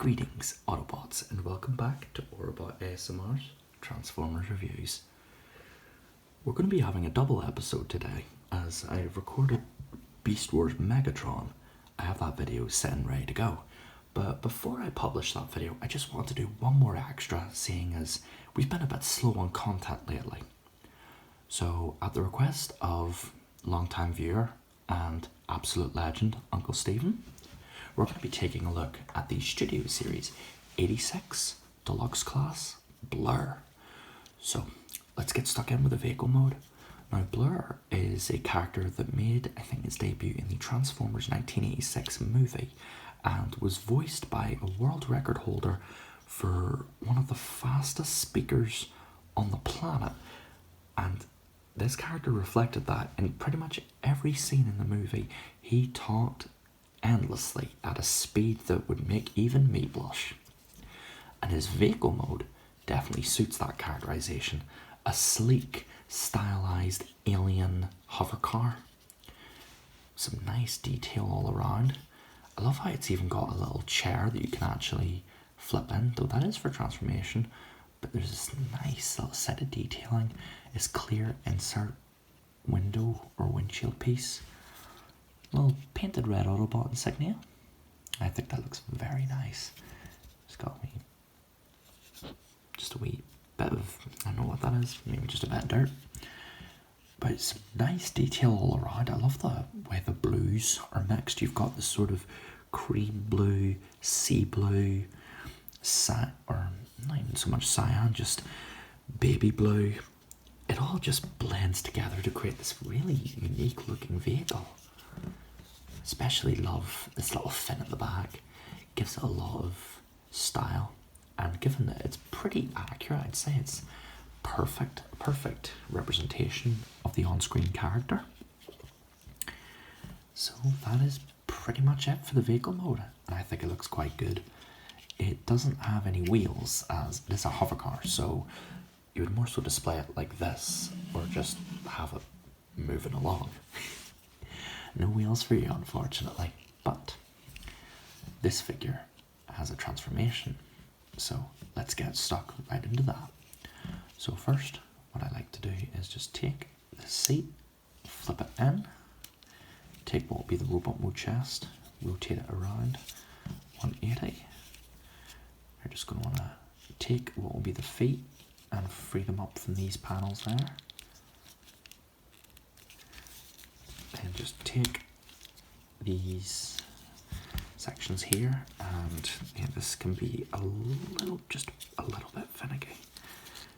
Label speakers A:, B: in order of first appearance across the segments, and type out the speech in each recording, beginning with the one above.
A: Greetings Autobots and welcome back to Autobot ASMR's Transformers Reviews. We're going to be having a double episode today as I have recorded Beast Wars Megatron. I have that video set and ready to go. But before I publish that video, I just want to do one more extra, seeing as we've been a bit slow on content lately. So at the request of longtime viewer and absolute legend Uncle Stephen, we're going to be taking a look at the Studio Series 86 Deluxe Class Blurr. So let's get stuck in with the vehicle mode. Now Blurr is a character that made, I think, his debut in the Transformers 1986 movie and was voiced by a world record holder for one of the fastest speakers on the planet. And this character reflected that in pretty much every scene in the movie. He talked endlessly at a speed that would make even me blush. And his vehicle mode definitely suits that characterization. A sleek, stylized alien hover car. Some nice detail all around. I love how it's even got a little chair that you can actually flip in, though that is for transformation. But there's this nice little set of detailing. This clear insert window or windshield piece. Little painted red Autobot insignia. I think that looks very nice. It's got me just a wee bit of, I don't know what that is, maybe just a bit of dirt. But it's nice detail all around. I love the way the blues are mixed. You've got this sort of cream blue, sea blue, or not even so much cyan, just baby blue. It all just blends together to create this really unique looking vehicle. Especially love this little fin at the back. Gives it a lot of style, and given that it's pretty accurate, I'd say it's perfect representation of the on-screen character. So that is pretty much it for the vehicle mode, and I think it looks quite good. It doesn't have any wheels as it is a hover car, so you would more so display it like this or just have it moving along. No wheels for you, unfortunately, but this figure has a transformation, so let's get stuck right into that. So first, what I like to do is just take this seat, flip it in, take what will be the robot mode chest, rotate it around 180. You're just going to want to take what will be the feet and free them up from these panels there. And just take these sections here, and yeah, this can be just a little bit finicky.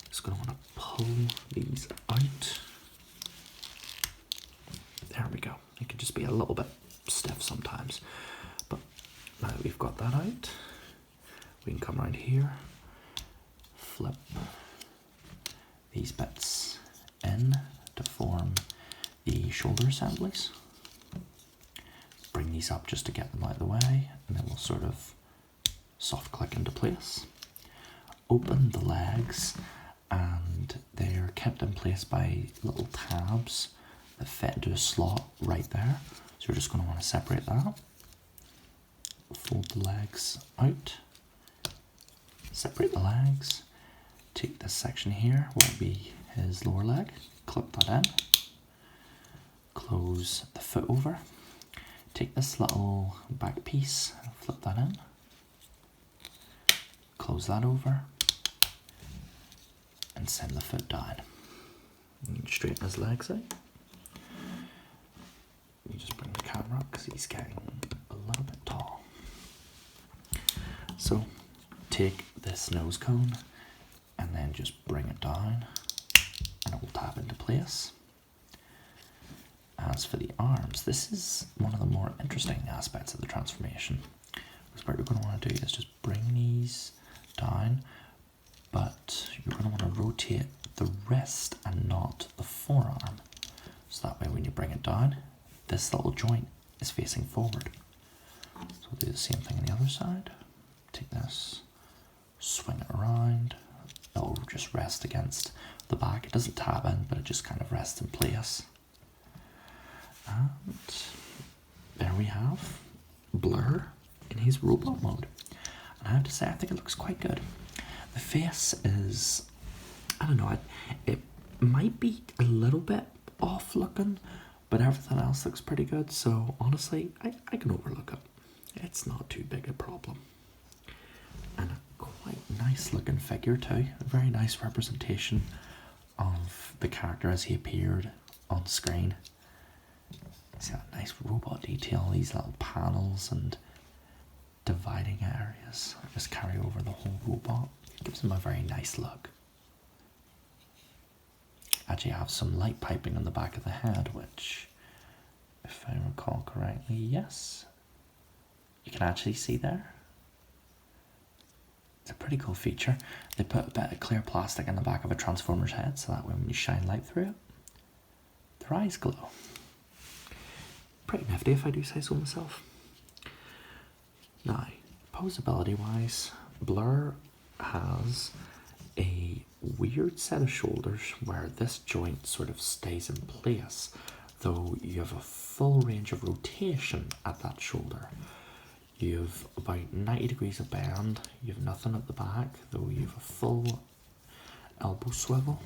A: Just going to want to pull these out. There we go. It can just be a little bit stiff sometimes, but now that we've got that out, we can come around here, flip these bits in to form the shoulder assemblies. Bring these up just to get them out of the way, and then we'll sort of soft click into place. Open the legs, and they're kept in place by little tabs that fit into a slot right there. So we're just going to want to separate that. Fold the legs out. Separate the legs. Take this section here, what will be his lower leg. Clip that in. Close the foot over. Take this little back piece, flip that in. Close that over. And send the foot down. And straighten his legs out. You just bring the camera up because he's getting a little bit tall. So take this nose cone and then just bring it down, and it will tap into place. As for the arms, this is one of the more interesting aspects of the transformation. Because what you're going to want to do is just bring these down, but you're going to want to rotate the wrist and not the forearm. So that way when you bring it down, this little joint is facing forward. So we'll do the same thing on the other side. Take this, swing it around. It'll just rest against the back. It doesn't tab in, but it just kind of rests in place. And there we have Blurr in his robot mode. And I have to say, I think it looks quite good. The face is, I don't know, it might be a little bit off looking, but everything else looks pretty good. So honestly, I can overlook it. It's not too big a problem. And a quite nice looking figure too. A very nice representation of the character as he appeared on screen. He's got a nice robot detail, these little panels and dividing areas just carry over the whole robot. Gives him a very nice look. Actually, I have some light piping on the back of the head, which, if I recall correctly, yes, you can actually see there. It's a pretty cool feature. They put a bit of clear plastic in the back of a Transformer's head, so that way when you shine light through it, their eyes glow. Pretty nifty if I do say so myself. Now, posability wise, Blurr has a weird set of shoulders where this joint sort of stays in place, though you have a full range of rotation at that shoulder. You have about 90 degrees of bend, you have nothing at the back, though you have a full elbow swivel.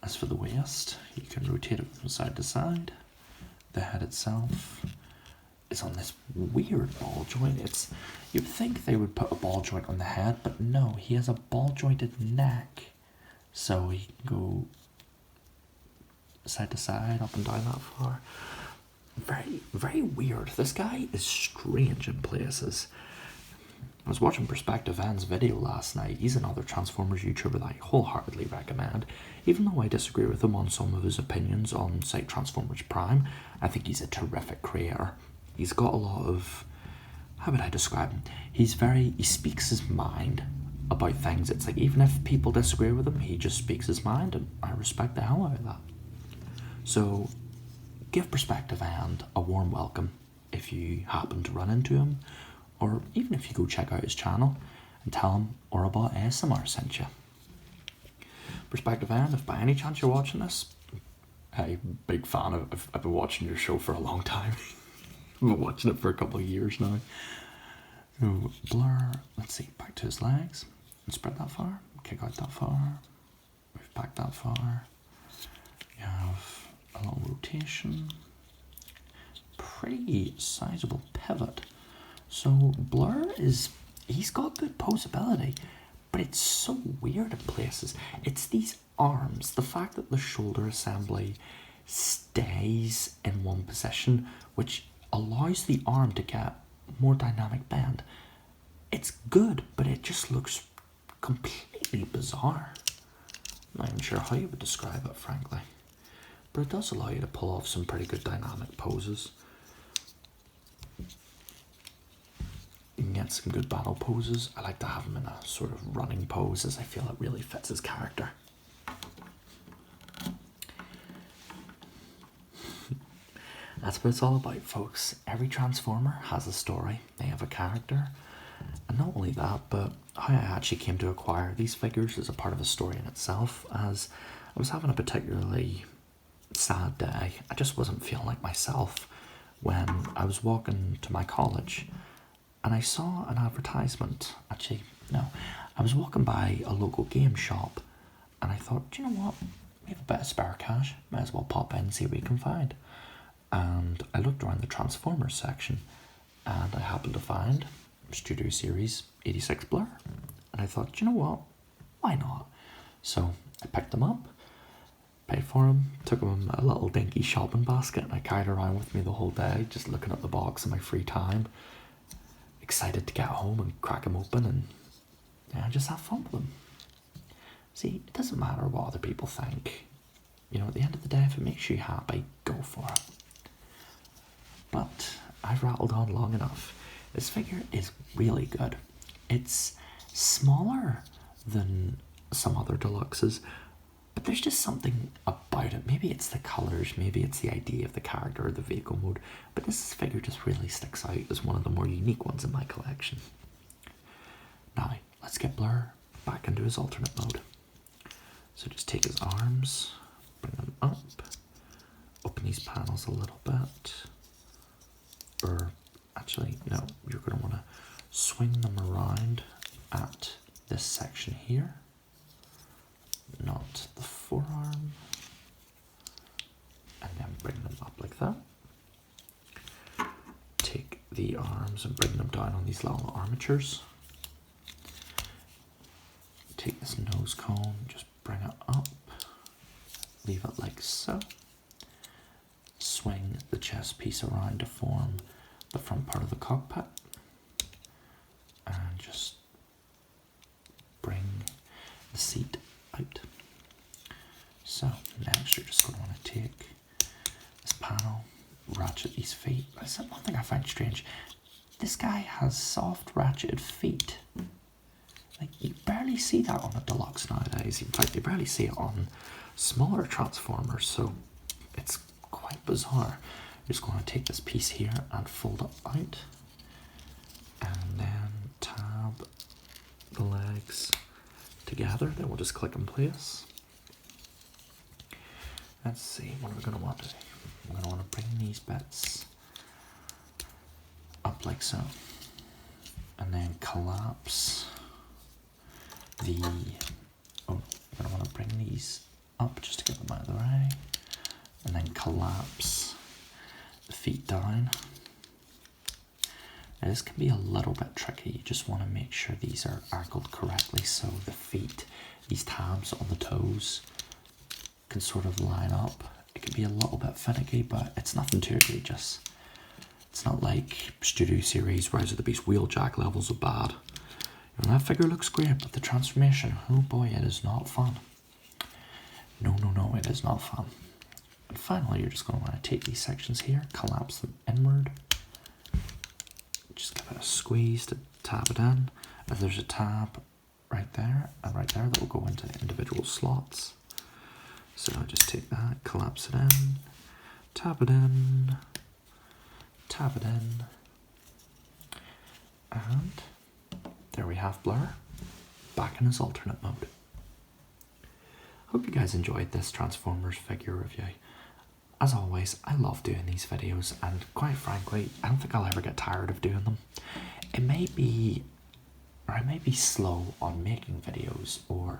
A: As for the waist, you can rotate it from side to side. The head itself is on this weird ball joint. You'd think they would put a ball joint on the head, but no, he has a ball jointed neck. So he can go side to side, up and down that far. Very, very weird. This guy is strange in places. I was watching Perspective N's video last night. He's another Transformers YouTuber that I wholeheartedly recommend. Even though I disagree with him on some of his opinions on, say, Transformers Prime, I think he's a terrific creator. He's got a lot of, how would I describe him? He speaks his mind about things. It's like, even if people disagree with him, he just speaks his mind, and I respect the hell out of that. So, give Perspective and a warm welcome if you happen to run into him, or even if you go check out his channel and tell him Orobot ASMR sent you. Perspective and, if by any chance you're watching this, hey, big fan of, I've been watching your show for a long time. I've been watching it for a couple of years now. So, Blur, let's see, back to his legs, and spread that far, kick out that far, move back that far. You have a little rotation, pretty sizable pivot. So Blur he's got good posability, but it's so weird in places. It's these arms, the fact that the shoulder assembly stays in one position, which allows the arm to get more dynamic bend. It's good, but it just looks completely bizarre. I'm not even sure how you would describe it, frankly. But it does allow you to pull off some pretty good dynamic poses. You can get some good battle poses. I like to have him in a sort of running pose, as I feel it really fits his character. That's what it's all about, folks. Every Transformer has a story. They have a character. And not only that, but how I actually came to acquire these figures is a part of a story in itself, as I was having a particularly sad day. I just wasn't feeling like myself when I was walking to my college and I saw an advertisement. Actually, no, I was walking by a local game shop and I thought, do you know what? We have a bit of spare cash. Might as well pop in and see what we can find. And I looked around the Transformers section and I happened to find Studio Series 86 Blur. And I thought, you know what? Why not? So I picked them up, paid for them, took them in a little dinky shopping basket, and I carried around with me the whole day, just looking at the box in my free time, excited to get home and crack them open and just have fun with them. See, it doesn't matter what other people think. You know, at the end of the day, if it makes you happy, go for it. But I've rattled on long enough. This figure is really good. It's smaller than some other deluxes, but there's just something about it. Maybe it's the colours, maybe it's the idea of the character or the vehicle mode, but this figure just really sticks out as one of the more unique ones in my collection. Now, let's get Blur back into his alternate mode. So just take his arms, bring them up, open these panels a little bit, or actually, no, you're going to want to swing them around at this section here, not the forearm, and then bring them up like that. Take the arms and bring them down on these little armatures. Take this nose cone, just bring it up, leave it like so. Swing the chest piece around to form the front part of the cockpit, and just bring the seat out. So next you're just going to want to take this panel, ratchet these feet. That's one thing I find strange. This guy has soft ratcheted feet. Like, you barely see that on a deluxe nowadays. In fact, you barely see it on smaller Transformers, so it's quite bizarre. You're just going to take this piece here and fold it out, and then tab the legs together. Then we'll just click in place. Let's see, what are we going to want to do? I'm going to want to bring these bits up like so, and then collapse the, I'm going to want to bring these up just to get them out of the way, and then collapse the feet down. Now this can be a little bit tricky. You just want to make sure these are angled correctly so the feet, these tabs on the toes, can sort of line up. It can be a little bit finicky, but it's nothing too egregious. It's not like Studio Series Rise of the Beast Wheeljack levels of bad. You know, that figure looks great, but the transformation, oh boy, it is not fun. No, it is not fun. And finally, you're just going to want to take these sections here, collapse them inward. Just give it a squeeze to tab it in. If there's a tab right there and right there, that will go into individual slots. So I'll just take that, collapse it in, tab it in, tab it in, and there we have Blurr, back in his alternate mode. Hope you guys enjoyed this Transformers figure review. As always, I love doing these videos, and quite frankly, I don't think I'll ever get tired of doing them. I may be slow on making videos, or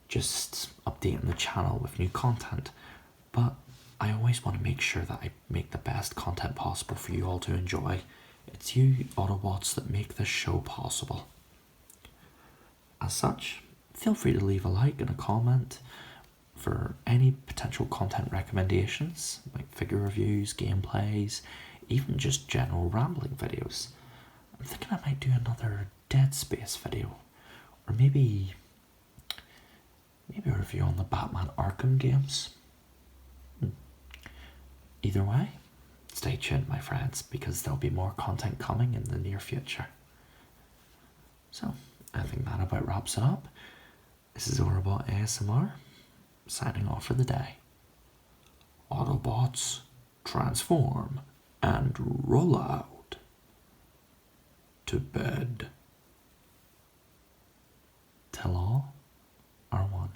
A: just updating the channel with new content, but I always want to make sure that I make the best content possible for you all to enjoy. It's you Autobots that make this show possible. As such, feel free to leave a like and a comment for any potential content recommendations, like figure reviews, gameplays, even just general rambling videos. I'm thinking I might do another Dead Space video, or maybe a review on the Batman Arkham games. Either way, stay tuned, my friends, because there'll be more content coming in the near future. So, I think that about wraps it up. This is Autobot ASMR, signing off for the day. Autobots, transform and roll out to bed. Till all are one.